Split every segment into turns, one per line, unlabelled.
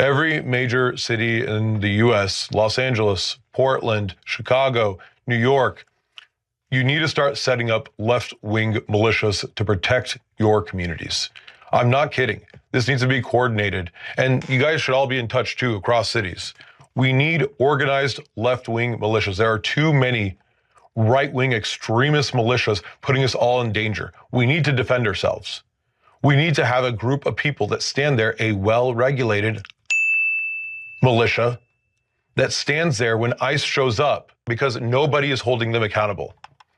Every major city in the U.S., Los Angeles, Portland, Chicago, New York, you need to start setting up left-wing militias to protect your communities. I'm not kidding. This needs to be coordinated. And you guys should all be in touch too across cities. We need organized left-wing militias. There are too many right-wing extremist militias putting us all in danger. We need to defend ourselves. We need to have a group of people that stand there, a well-regulated militia that stands there when ICE shows up, because nobody is holding them accountable.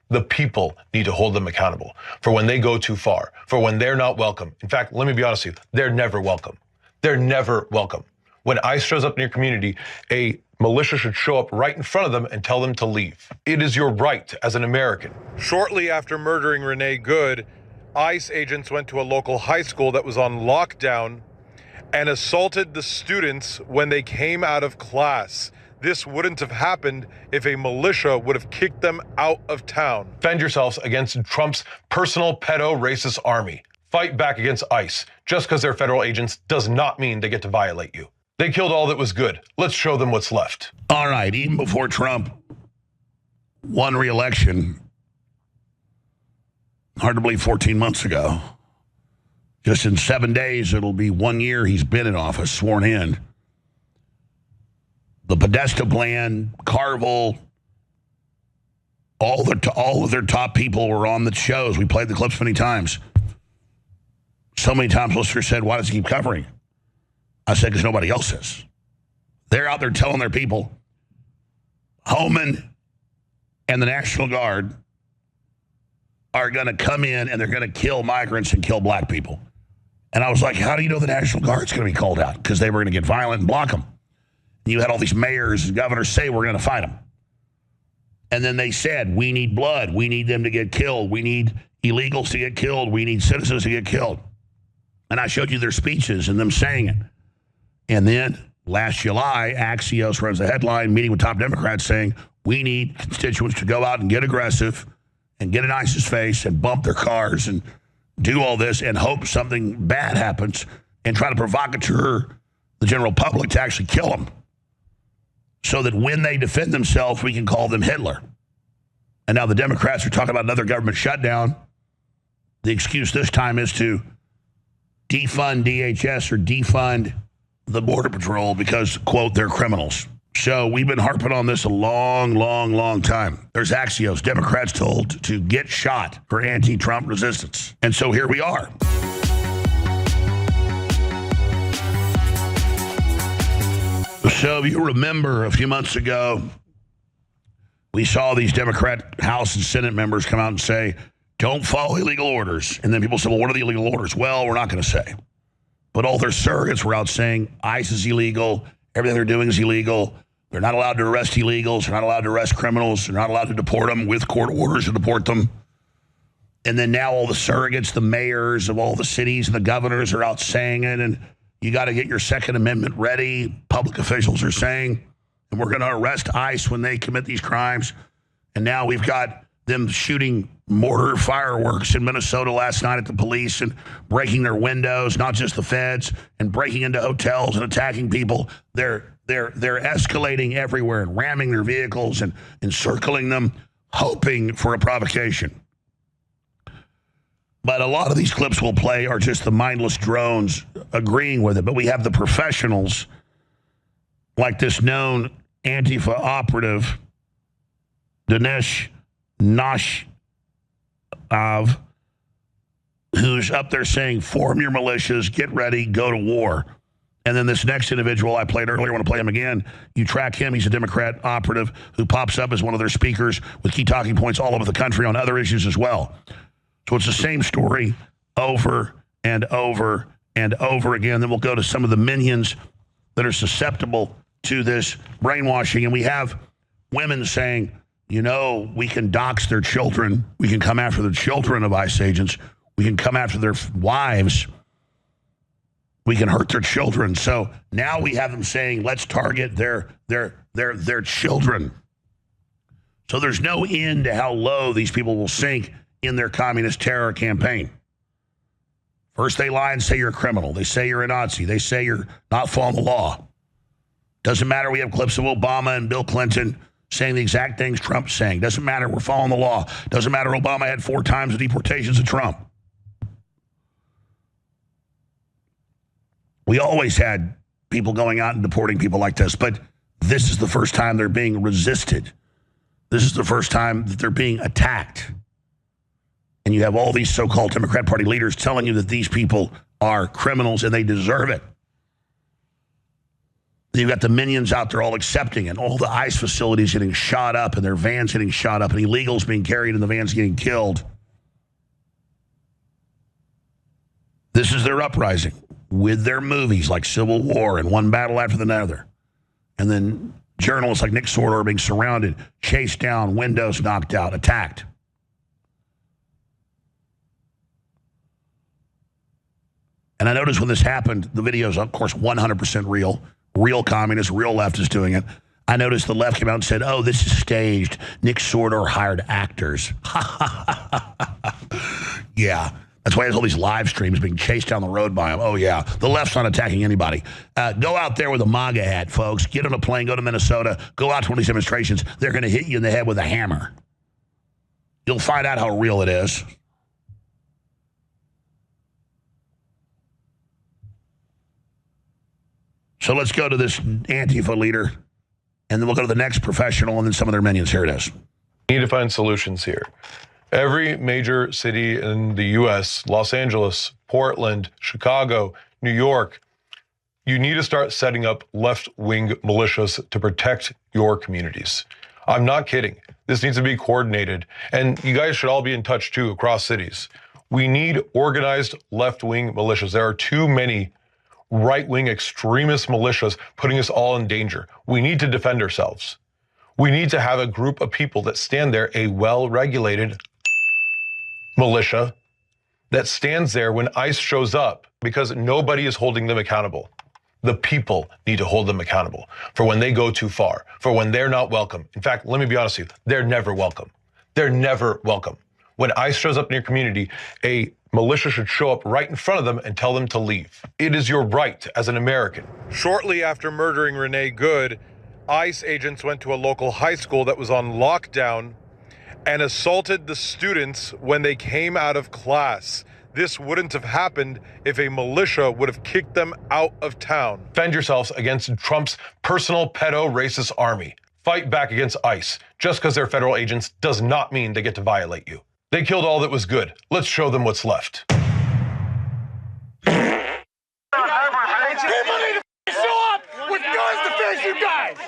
The people need to hold them accountable for when they go too far, for when they're not welcome. In fact, let me be honest with you, they're never welcome. They're never welcome. When ICE shows up in your community, a militia should show up right in front of them and tell them to leave. It is your right as an American. Shortly after murdering Renee Good, ICE agents went to a local high school that was on lockdown and assaulted the students when they came out of class. This wouldn't have happened if a militia would have kicked them out of town. Defend yourselves against Trump's personal pedo racist army. Fight back against ICE. Just because they're federal agents does not mean they get to violate you. They killed all that was good. Let's show them what's left.
All right, even before Trump won re-election, hard to believe 14 months ago, just in 7 days, it'll be 1 year he's been in office, sworn in. The Podesta plan, Carville, all of their top people were on the shows. We played the clips many times. So many times listeners said, why does he keep covering? I said, because nobody else is. They're out there telling their people, Homan and the National Guard are going to come in and they're going to kill migrants and kill black people. And I was like, how do you know the National Guard's going to be called out? Because they were going to get violent and block them. And you had all these mayors and governors say, we're going to fight them. And then they said, we need blood. We need them to get killed. We need illegals to get killed. We need citizens to get killed. And I showed you their speeches and them saying it. And then last July, Axios runs a headline meeting with top Democrats saying, we need constituents to go out and get aggressive and get in ISIS's face and bump their cars and do all this and hope something bad happens and try to provocateur the general public to actually kill them, so that when they defend themselves, we can call them Hitler. And now the Democrats are talking about another government shutdown. The excuse this time is to defund DHS or defund the Border Patrol because, quote, they're criminals. So we've been harping on this a long, long, long time. There's Axios, Democrats told to get shot for anti-Trump resistance. And so here we are. So if you remember a few months ago, we saw these Democrat House and Senate members come out and say, don't follow illegal orders. And then people said, well, what are the illegal orders? Well, we're not going to say. But all their surrogates were out saying ICE is illegal. Everything they're doing is illegal. They're not allowed to arrest illegals. They're not allowed to arrest criminals. They're not allowed to deport them with court orders to deport them. And then now all the surrogates, the mayors of all the cities and the governors are out saying it. And you got to get your Second Amendment ready. Public officials are saying, and we're going to arrest ICE when they commit these crimes. And now we've got them shooting mortar fireworks in Minnesota last night at the police and breaking their windows, not just the feds, and breaking into hotels and attacking people. They're escalating everywhere and ramming their vehicles and encircling them, hoping for a provocation. But a lot of these clips we'll play are just the mindless drones agreeing with it. But we have the professionals, like this known Antifa operative, Dinesh Nashov, who's up there saying, form your militias, get ready, go to war. And then this next individual I played earlier, I want to play him again. You track him. He's a Democrat operative who pops up as one of their speakers with key talking points all over the country on other issues as well. So it's the same story over and over and over again. Then we'll go to some of the minions that are susceptible to this brainwashing. And we have women saying, you know, we can dox their children. We can come after the children of ICE agents. We can come after their wives. We can hurt their children. So now we have them saying, let's target their children. So there's no end to how low these people will sink in their communist terror campaign. First they lie and say you're a criminal. They say you're a Nazi. They say you're not following the law. Doesn't matter. We have clips of Obama and Bill Clinton saying the exact things Trump's saying. Doesn't matter. We're following the law. Doesn't matter. Obama had 4 times the deportations of Trump. We always had people going out and deporting people like this, but this is the first time they're being resisted. This is the first time that they're being attacked. And you have all these so-called Democrat Party leaders telling you that these people are criminals and they deserve it. You've got the minions out there all accepting it. All the ICE facilities getting shot up and their vans getting shot up and illegals being carried and the vans getting killed. This is their uprising with their movies like Civil War and one battle after another. And then journalists like Nick Sordo are being surrounded, chased down, windows knocked out, attacked. And I noticed when this happened, the video is, of course, 100% real. Real communists, real leftists doing it. I noticed the left came out and said, oh, this is staged. Nick Sordo hired actors. Yeah. That's why there's all these live streams being chased down the road by him. Oh, yeah. The left's not attacking anybody. Go out there with a MAGA hat, folks. Get on a plane, go to Minnesota, go out to one of these demonstrations. They're going to hit you in the head with a hammer. You'll find out how real it is. So let's go to this Antifa leader, and then we'll go to the next professional and then some of their minions. Here it is.
We need to find solutions here. Every major city in the U.S., Los Angeles, Portland, Chicago, New York, you need to start setting up left-wing militias to protect your communities. I'm not kidding. This needs to be coordinated. And you guys should all be in touch, too, across cities. We need organized left-wing militias. There are too many right-wing extremist militias putting us all in danger. We need to defend ourselves. We need to have a group of people that stand there, a well-regulated militia that stands there when ICE shows up, because nobody is holding them accountable. The people need to hold them accountable for when they go too far, for when they're not welcome. In fact, let me be honest with you, they're never welcome. They're never welcome. When ICE shows up in your community, a militia should show up right in front of them and tell them to leave. It is your right as an American. Shortly after murdering Renee Good, ICE agents went to a local high school that was on lockdown and assaulted the students when they came out of class. This wouldn't have happened if a militia would have kicked them out of town. Defend yourselves against Trump's personal pedo racist army. Fight back against ICE. Just because they're federal agents does not mean they get to violate you. They killed all that was good. Let's show them what's left.
People need to show up with guns to face you guys.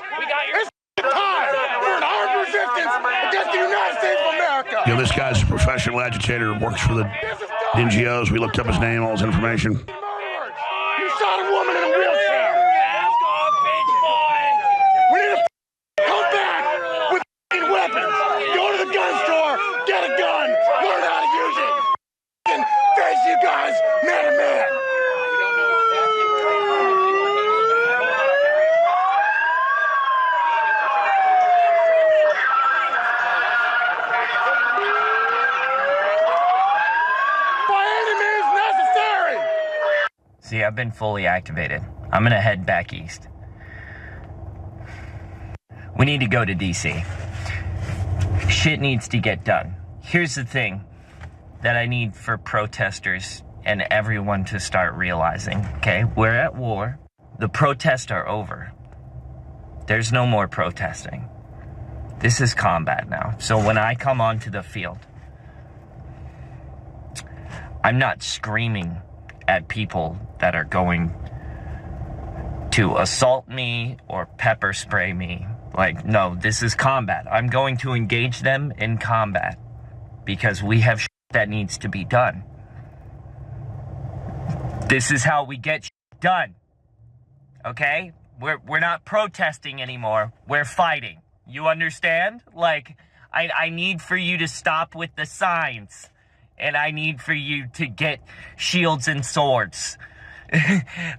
It's time for an armed resistance against the United States of America.
You know, this guy's a professional agitator, works for the NGOs. We looked up his name, all his information.
You shot a woman in a wheelchair. We need to come back with weapons. Go to the gun store, get a gun, learn how to use it, and face you guys man to man.
See, I've been fully activated. I'm gonna head back east. We need to go to DC. Shit needs to get done. Here's the thing that I need for protesters and everyone to start realizing, okay? We're at war. The protests are over. There's no more protesting. This is combat now. So when I come onto the field, I'm not screaming at people that are going to assault me or pepper spray me. Like, no, this is combat. I'm going to engage them in combat because we have shit that needs to be done. This is how we get shit done. Okay? We're not protesting anymore. We're fighting. You understand? Like, I need for you to stop with the signs. And I need for you to get shields and swords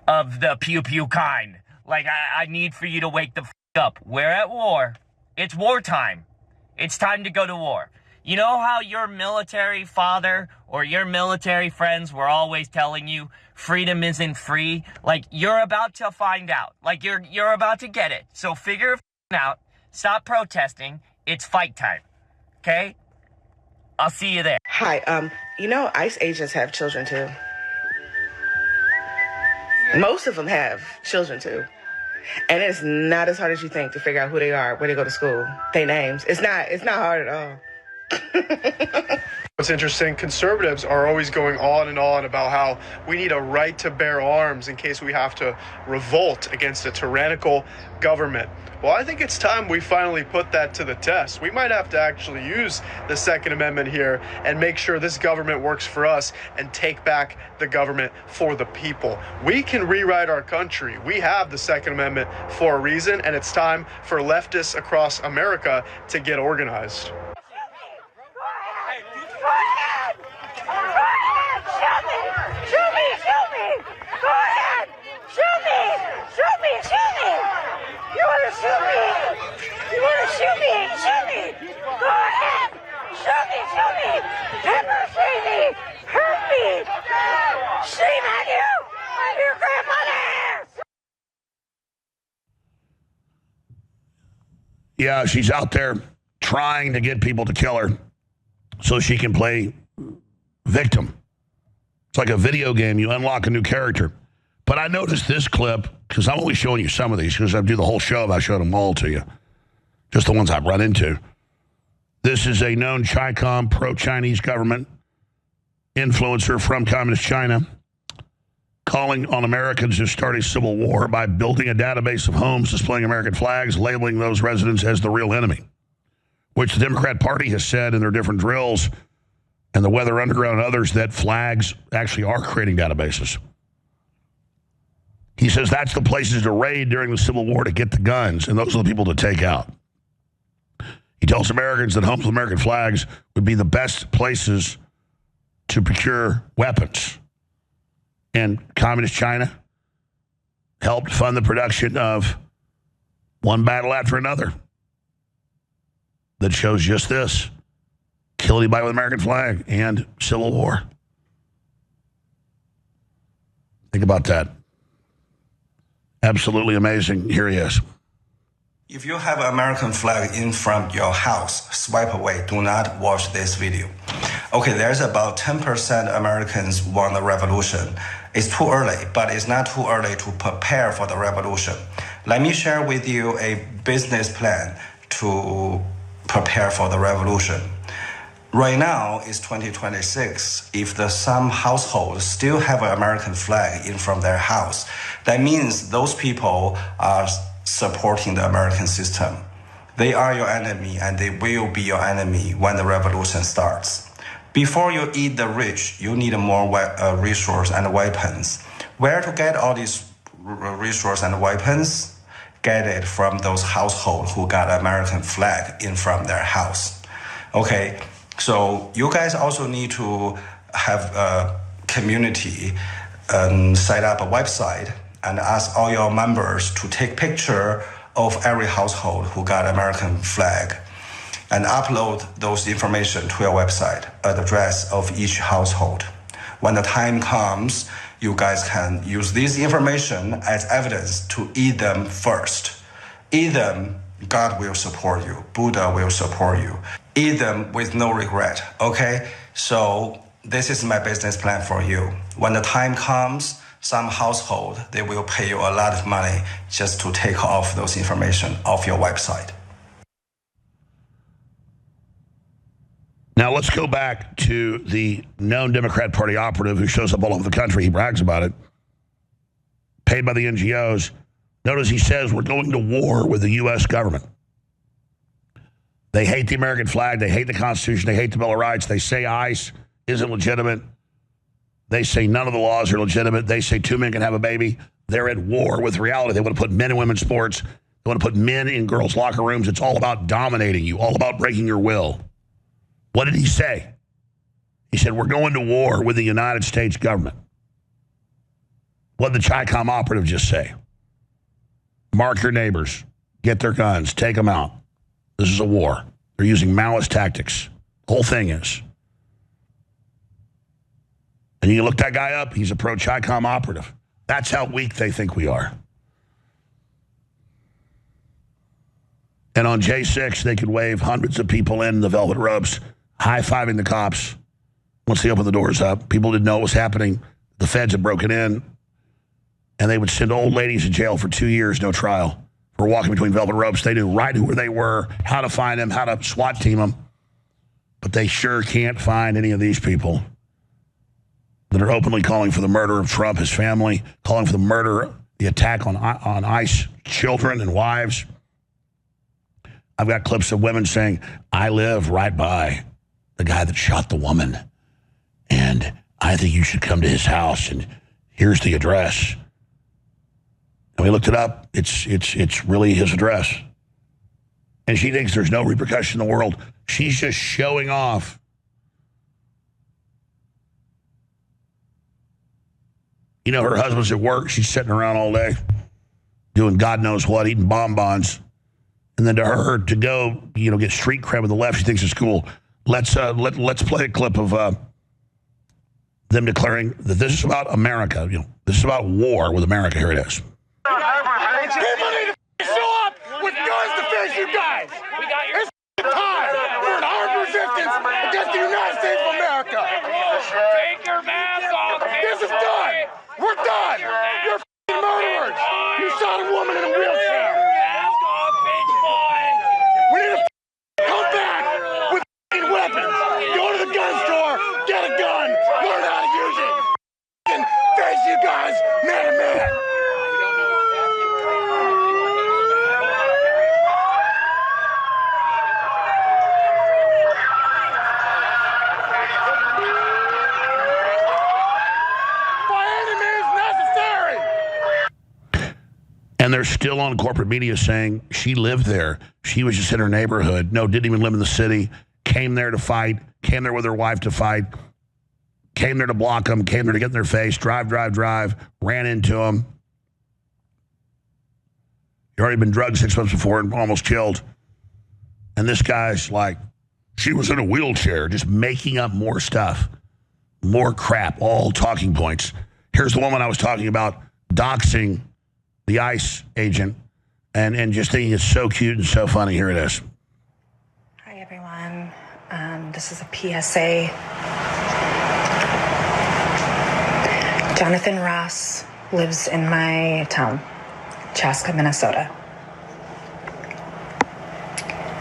of the pew-pew kind. Like, I need for you to wake the f*** up. We're at war. It's wartime. It's time to go to war. You know how your military father or your military friends were always telling you freedom isn't free? Like, you're about to find out. Like, you're about to get it. So figure it out. Stop protesting. It's fight time. Okay? I'll see you there.
Hi, you know, ICE agents have children too. Most of them have children too. And it's not as hard as you think to figure out who they are, where they go to school, their names. It's not hard at all.
What's interesting, conservatives are always going on and on about how we need a right to bear arms in case we have to revolt against a tyrannical government. Well, I think it's time we finally put that to the test. We might have to actually use the Second Amendment here and make sure this government works for us and take back the government for the people. We can rewrite our country. We have the Second Amendment for a reason, and it's time for leftists across America to get organized.
You want to shoot me? You want to shoot me? Shoot me! Go ahead! Shoot me! Pepper me! Hurt me! Shame on you! On your grandmother!
Yeah, she's out there trying to get people to kill her so she can play victim. It's like a video game. You unlock a new character. But I noticed this clip, because I'm only showing you some of these, because I do the whole show if I showed them all to you. Just the ones I've run into. This is a known Chi-Com, pro-Chinese government influencer from Communist China, calling on Americans to start a civil war by building a database of homes displaying American flags, labeling those residents as the real enemy, which the Democrat Party has said in their different drills, and the Weather Underground and others, that flags actually are creating databases. He says that's the places to raid during the Civil War to get the guns, and those are the people to take out. He tells Americans that homes with American flags would be the best places to procure weapons. And Communist China helped fund the production of one battle after another that shows just this: kill anybody with an American flag and Civil War. Think about that. Absolutely amazing. Here he is.
If you have an American flag in front of your house, swipe away. Do not watch this video. Okay, there's about 10% Americans want the revolution. It's too early, but it's not too early to prepare for the revolution. Let me share with you a business plan to prepare for the revolution. Right now, it's 2026. If some households still have an American flag in front of their house, that means those people are supporting the American system. They are your enemy, and they will be your enemy when the revolution starts. Before you eat the rich, you need more resources and weapons. Where to get all these resources and weapons? Get it from those households who got an American flag in front of their house. Okay. So you guys also need to have a community set up a website and ask all your members to take picture of every household who got American flag and upload those information to your website, the address of each household. When the time comes, you guys can use this information as evidence to eat them first. Eat them, God will support you. Buddha will support you. Eat them with no regret, okay? So this is my business plan for you. When the time comes, some household, they will pay you a lot of money just to take off those information off your website.
Now let's go back to the known Democrat Party operative who shows up all over the country. He brags about it. Paid by the NGOs. Notice he says we're going to war with the U.S. government. They hate the American flag. They hate the Constitution. They hate the Bill of Rights. They say ICE isn't legitimate. They say none of the laws are legitimate. They say two men can have a baby. They're at war with reality. They want to put men in women's sports. They want to put men in girls' locker rooms. It's all about dominating you, all about breaking your will. What did he say? He said, we're going to war with the United States government. What did the Chi-Com operative just say? Mark your neighbors. Get their guns. Take them out. This is a war. They're using Maoist tactics. Whole thing is. And you look that guy up, he's a pro-Chi-Com operative. That's how weak they think we are. And on J6, they could wave hundreds of people in the velvet robes, high-fiving the cops once they opened the doors up. People didn't know what was happening. The feds had broken in. And they would send old ladies to jail for 2 years, no trial, for walking between velvet ropes. They knew right who they were, how to find them, how to SWAT team them. But they sure can't find any of these people that are openly calling for the murder of Trump, his family, calling for the murder, the attack on ICE children and wives. I've got clips of women saying, I live right by the guy that shot the woman, and I think you should come to his house, and here's the address. And we looked it up. It's really his address. And she thinks there's no repercussion in the world. She's just showing off. You know, her husband's at work. She's sitting around all day doing God knows what, eating bonbons. And then to her to go, get street cred with the left, she thinks it's cool. Let's play a clip of them declaring that this is about America. This is about war with America. Here it is.
People need to show up with guns to face you guys. It's time for an armed resistance against the United States of America.
Take your mask off.
This is done. We're done. You're murderers. You shot a woman in a wheelchair.
Mask off, bitch boy.
We need to come back with weapons. Go to the gun store, get a gun, learn how to use it. Face you guys, man to man.
And they're still on corporate media saying she lived there. She was just in her neighborhood. No, didn't even live in the city. Came there to fight. Came there with her wife to fight. Came there to block them. Came there to get in their face. Drive. Ran into them. He'd already been drugged 6 months before and almost killed. And this guy's like, she was in a wheelchair, just making up more stuff. More crap, all talking points. Here's the woman I was talking about, doxing the ICE agent, and just thinking it's so cute and so funny. Here it is.
Hi, everyone. This is a PSA. Jonathan Ross lives in my town, Chaska, Minnesota.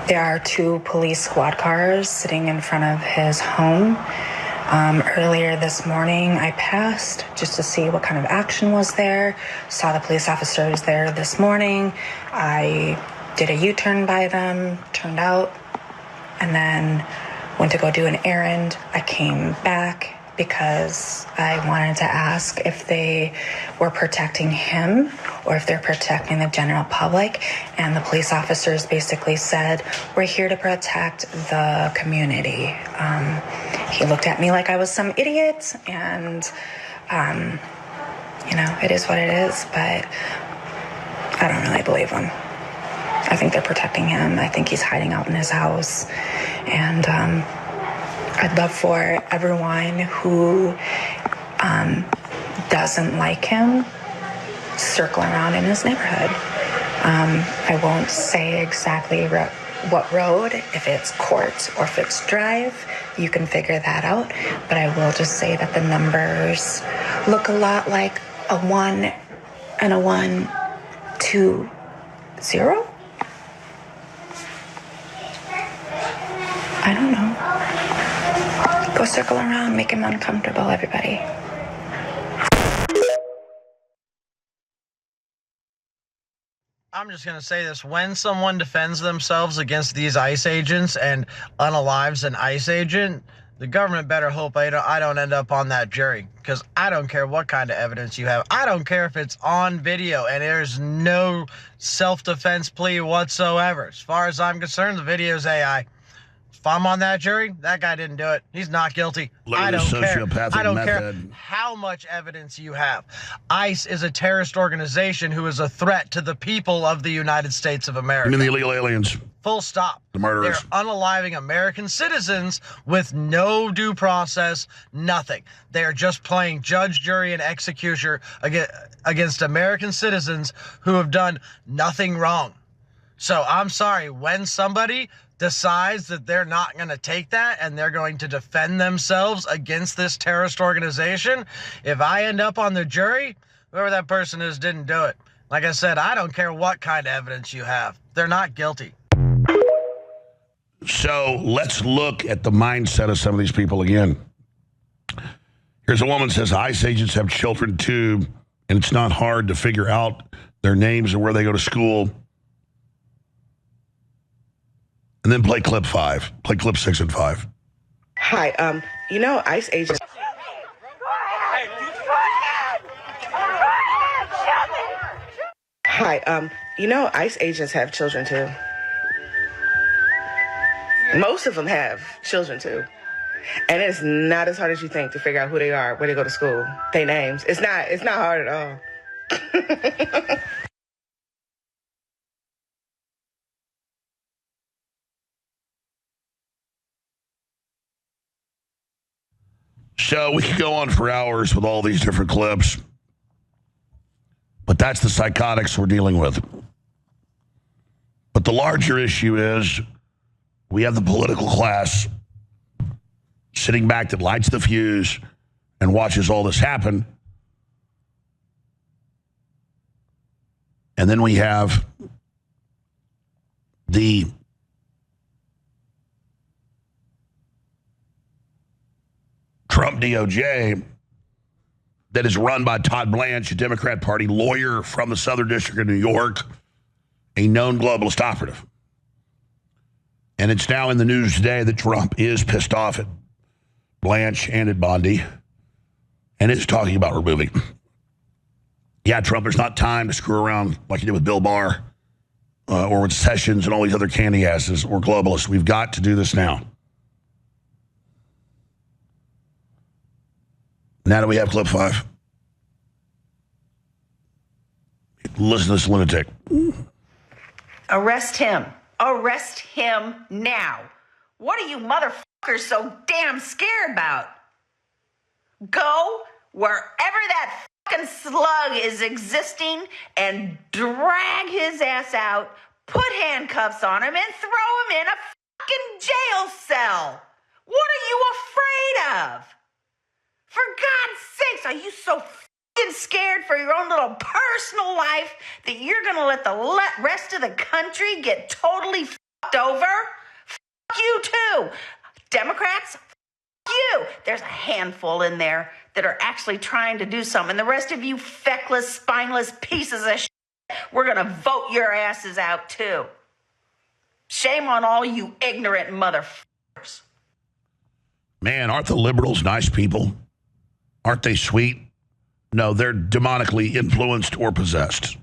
There are 2 police squad cars sitting in front of his home. Earlier this morning, I passed just to see what kind of action was there. Saw the police officers there this morning. I did a U-turn by them, turned out, and then went to go do an errand. I came back because I wanted to ask if they were protecting him or if they're protecting the general public. And the police officers basically said, we're here to protect the community. He looked at me like I was some idiot, and, it is what it is, but I don't really believe him. I think they're protecting him. I think he's hiding out in his house. And I'd love for everyone who doesn't like him circle around in his neighborhood. I won't say exactly what road, if it's Court or if it's Drive. You can figure that out. But I will just say that the numbers look a lot like a 1 and a 1, 2, 0. I don't know. Go circle around, make him uncomfortable, everybody.
I'm just going to say this. When someone defends themselves against these ICE agents and unalives an ICE agent, the government better hope I don't end up on that jury, because I don't care what kind of evidence you have. I don't care if it's on video and there's no self-defense plea whatsoever. As far as I'm concerned, the video's AI. If I'm on that jury, that guy didn't do it. He's not guilty. I don't care. I don't care how much evidence you have. ICE is a terrorist organization who is a threat to the people of the United States of America.
You mean the illegal aliens?
Full stop.
The murderers.
They're unaliving American citizens with no due process, nothing. They're just playing judge, jury, and executioner against American citizens who have done nothing wrong. So I'm sorry, when somebody decides that they're not going to take that and they're going to defend themselves against this terrorist organization, if I end up on the jury, whoever that person is didn't do it. Like I said, I don't care what kind of evidence you have. They're not guilty.
So let's look at the mindset of some of these people again. Here's a woman who says ICE agents have children too, and it's not hard to figure out their names and where they go to school. And then play clip 5. Play clip 6 and 5.
Hi, ICE agents. Hi, ICE agents have children too. Most of them have children too. And it's not as hard as you think to figure out who they are, where they go to school, their names. It's not hard at all.
So we could go on for hours with all these different clips, but that's the psychotics we're dealing with. But the larger issue is we have the political class sitting back that lights the fuse and watches all this happen. And then we have the Trump DOJ that is run by Todd Blanche, a Democrat Party lawyer from the Southern District of New York, a known globalist operative. And it's now in the news today that Trump is pissed off at Blanche and at Bondi and is talking about removing. Yeah, Trump, there's not time to screw around like you did with Bill Barr or with Sessions and all these other candy asses or globalists. We've got to do this now. Now do we have clip 5? Listen to this lunatic.
Arrest him. Arrest him now. What are you motherfuckers so damn scared about? Go wherever that fucking slug is existing and drag his ass out, put handcuffs on him, and throw him in a fucking jail cell. What are you afraid of? For God's sakes, are you so fucking scared for your own little personal life that you're going to let the rest of the country get totally fucked over? Fuck you too. Democrats, fuck you. There's a handful in there that are actually trying to do something. The rest of you feckless, spineless pieces of shit, we're going to vote your asses out too. Shame on all you ignorant motherfuckers.
Man, aren't the liberals nice people? Aren't they sweet? No, they're demonically influenced or possessed.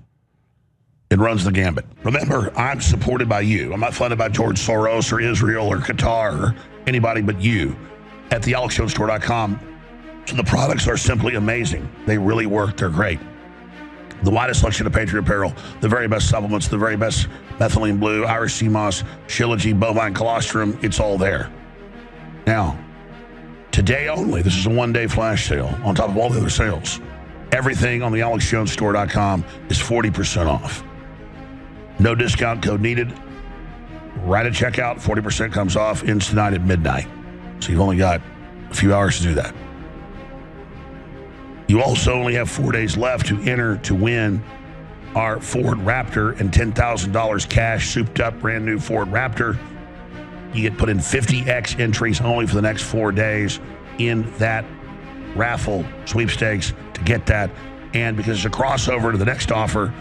It runs the gambit. Remember, I'm supported by you. I'm not funded by George Soros or Israel or Qatar or anybody but you at thealexjonestore.com. So the products are simply amazing. They really work. They're great. The widest selection of Patriot apparel, the very best supplements, the very best methylene blue, Irish sea moss, Shilajit, bovine colostrum. It's all there. Now, today only, this is a one-day flash sale on top of all the other sales. Everything on the AlexJonesStore.com is 40% off. No discount code needed. Right at checkout, 40% comes off, ends tonight at midnight. So you've only got a few hours to do that. You also only have 4 days left to enter to win our Ford Raptor and $10,000 cash, souped up, brand new Ford Raptor. You get put in 50X entries only for the next 4 days in that raffle sweepstakes to get that. And because it's a crossover to the next offer,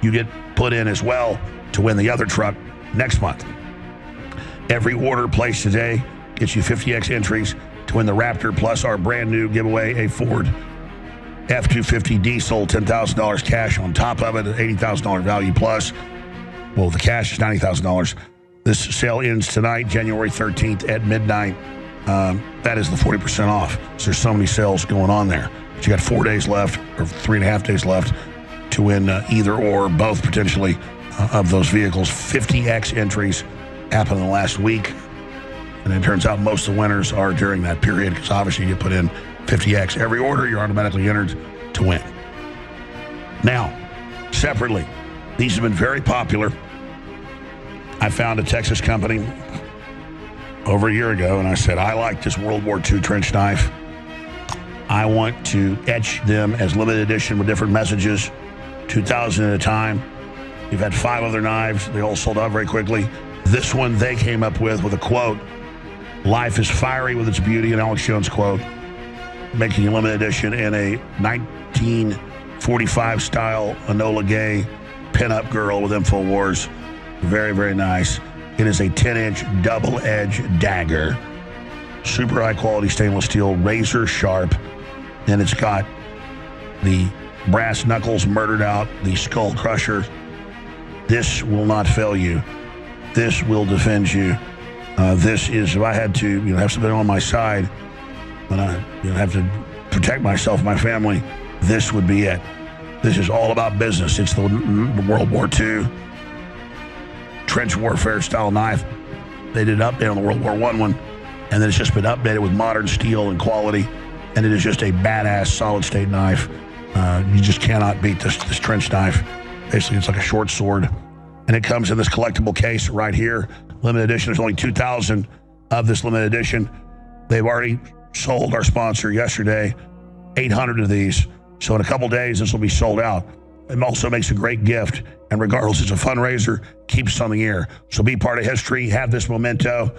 you get put in as well to win the other truck next month. Every order placed today gets you 50X entries to win the Raptor plus our brand new giveaway, a Ford F-250 diesel, $10,000 cash on top of it, an $80,000 value plus. Well, the cash is $90,000. This sale ends tonight, January 13th at midnight. That is the 40% off. So there's so many sales going on there. But you got 4 days left, or 3.5 days left, to win either or both potentially of those vehicles. 50X entries happened in the last week. And it turns out most of the winners are during that period because obviously you put in 50X. Every order, you're automatically entered to win. Now, separately, these have been very popular. I found a Texas company over a year ago, and I said, I like this World War II trench knife. I want to etch them as limited edition with different messages, 2,000 at a time. We've had 5 other knives. They all sold out very quickly. This one they came up with a quote, "Life is fiery with its beauty," an Alex Jones quote, making a limited edition in a 1945 style Enola Gay pinup girl with InfoWars. Very, very nice. It is a 10-inch double-edged dagger. Super high-quality stainless steel, razor sharp. And it's got the brass knuckles murdered out, the skull crusher. This will not fail you. This will defend you. This is, if I had to have something on my side, when I have to protect myself and my family, this would be it. This is all about business. It's the World War II trench warfare style knife. They did an update on the World War I one, and then it's just been updated with modern steel and quality, and it is just a badass solid state knife. You just cannot beat this trench knife. Basically, it's like a short sword, and it comes in this collectible case right here. Limited edition. There's only 2,000 of this limited edition. They've already sold, our sponsor, yesterday, 800 of these. So in a couple days, this will be sold out. It also makes a great gift. And regardless, it's a fundraiser, keeps us on the air. So be part of history, have this memento,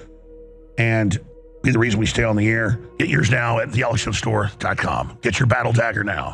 and be the reason we stay on the air. Get yours now at thealexshowstore.com. Get your battle dagger now.